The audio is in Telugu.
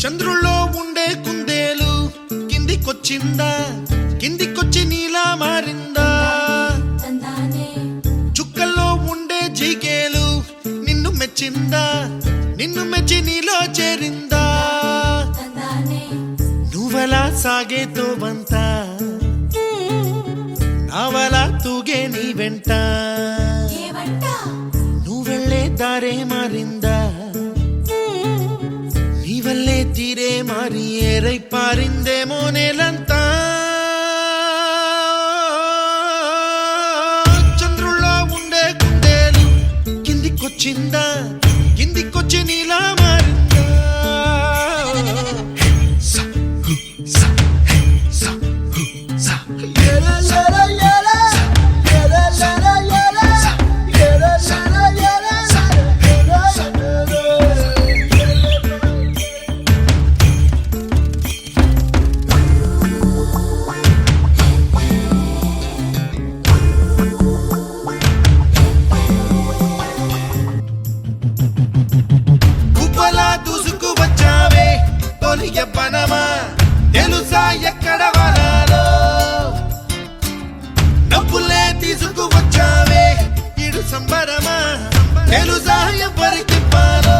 చంద్రుల్లో ఉండే కుందేలు కిందికొచ్చిందా, కిందికొచ్చి నీలా మారిందా? చుక్కల్లో ఉండే జిగేలు నిన్ను మెచ్చిందా, నిన్ను మెచ్చి నీలో చేరిందా? నువ్వలా సాగే తోవంత నావలా తూగే నీ వెంట, నువ్వెళ్ళే దారే మారిందా, నీ వల్లే తీరే మారి ఏరై పారిందేమో నేలంతా. చంద్రుల్లో ఉండే కుందేలు కిందికొచ్చిందా, కిందికొచ్చి నీలా మారిందా? దూసుకు వచ్చావే తొలి ఎవ్వనమా, తెలుసా ఎక్కడ వనాలో? డబ్బులే తీసుకు వచ్చావే ఇడు సంబరమా, తెలుసా ఎవరికి పాలో?